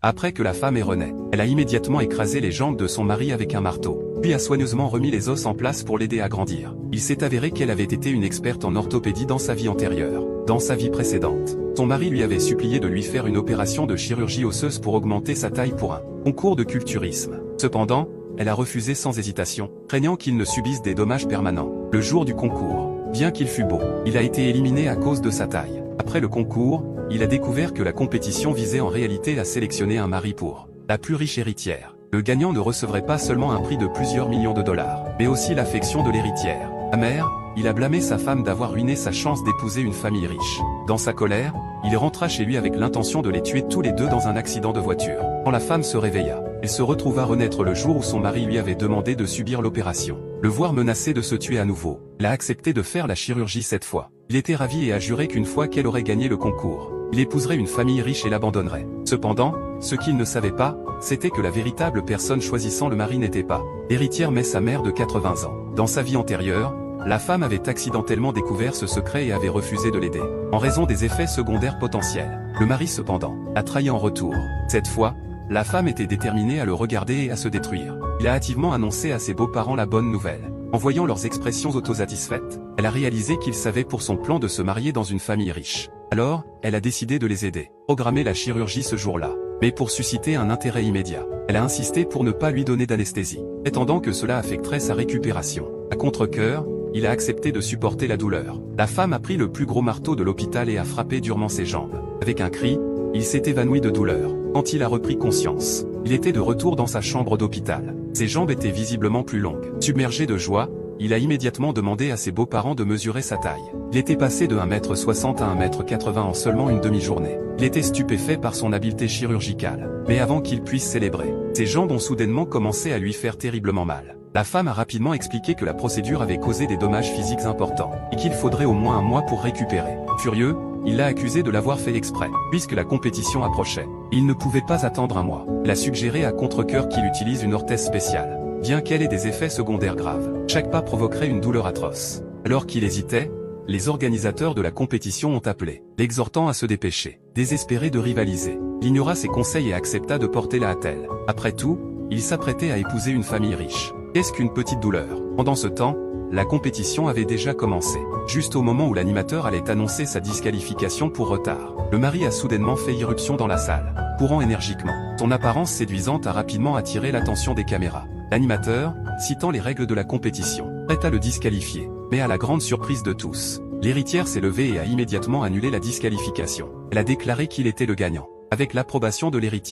Après que la femme ait renaît, elle a immédiatement écrasé les jambes de son mari avec un marteau, puis a soigneusement remis les os en place pour l'aider à grandir. Il s'est avéré qu'elle avait été une experte en orthopédie dans sa vie antérieure. Dans sa vie précédente, son mari lui avait supplié de lui faire une opération de chirurgie osseuse pour augmenter sa taille pour un concours de culturisme. Cependant, elle a refusé sans hésitation, craignant qu'il ne subisse des dommages permanents. Le jour du concours, bien qu'il fût beau, il a été éliminé à cause de sa taille. Après le concours, il a découvert que la compétition visait en réalité à sélectionner un mari pour la plus riche héritière. Le gagnant ne recevrait pas seulement un prix de plusieurs millions de dollars, mais aussi l'affection de l'héritière. Amer, il a blâmé sa femme d'avoir ruiné sa chance d'épouser une famille riche. Dans sa colère, il rentra chez lui avec l'intention de les tuer tous les deux dans un accident de voiture. Quand la femme se réveilla, elle se retrouva renaître le jour où son mari lui avait demandé de subir l'opération. Le voir menacé de se tuer à nouveau, elle a accepté de faire la chirurgie cette fois. Il était ravi et a juré qu'une fois qu'elle aurait gagné le concours, il épouserait une famille riche et l'abandonnerait. Cependant, ce qu'il ne savait pas, c'était que la véritable personne choisissant le mari n'était pas l'héritière mais sa mère de 80 ans. Dans sa vie antérieure, la femme avait accidentellement découvert ce secret et avait refusé de l'aider, en raison des effets secondaires potentiels. Le mari cependant, a trahi en retour. Cette fois, la femme était déterminée à le regarder et à se détruire. Il a hâtivement annoncé à ses beaux-parents la bonne nouvelle. En voyant leurs expressions autosatisfaites, elle a réalisé qu'il savait pour son plan de se marier dans une famille riche. Alors, elle a décidé de les aider. Programmer la chirurgie ce jour-là. Mais pour susciter un intérêt immédiat, elle a insisté pour ne pas lui donner d'anesthésie, prétendant que cela affecterait sa récupération. À contre-cœur, il a accepté de supporter la douleur. La femme a pris le plus gros marteau de l'hôpital et a frappé durement ses jambes. Avec un cri, il s'est évanoui de douleur. Quand il a repris conscience, il était de retour dans sa chambre d'hôpital. Ses jambes étaient visiblement plus longues. Submergé de joie, il a immédiatement demandé à ses beaux-parents de mesurer sa taille. Il était passé de 1,60 m à 1,80 m en seulement une demi-journée. Il était stupéfait par son habileté chirurgicale. Mais avant qu'il puisse célébrer, ses jambes ont soudainement commencé à lui faire terriblement mal. La femme a rapidement expliqué que la procédure avait causé des dommages physiques importants, et qu'il faudrait au moins un mois pour récupérer. Furieux, il l'a accusé de l'avoir fait exprès, puisque la compétition approchait. Il ne pouvait pas attendre un mois. Elle a suggéré à contre-cœur qu'il utilise une orthèse spéciale, bien qu'elle ait des effets secondaires graves. Chaque pas provoquerait une douleur atroce. Alors qu'il hésitait, les organisateurs de la compétition ont appelé, l'exhortant à se dépêcher. Désespéré de rivaliser, il ignora ses conseils et accepta de porter la attelle. Après tout, il s'apprêtait à épouser une famille riche. Qu'est-ce qu'une petite douleur? Pendant ce temps, la compétition avait déjà commencé. Juste au moment où l'animateur allait annoncer sa disqualification pour retard, le mari a soudainement fait irruption dans la salle, courant énergiquement. Son apparence séduisante a rapidement attiré l'attention des caméras. L'animateur, citant les règles de la compétition, prêt à le disqualifier. Mais à la grande surprise de tous, l'héritière s'est levée et a immédiatement annulé la disqualification. Elle a déclaré qu'il était le gagnant, avec l'approbation de l'héritier.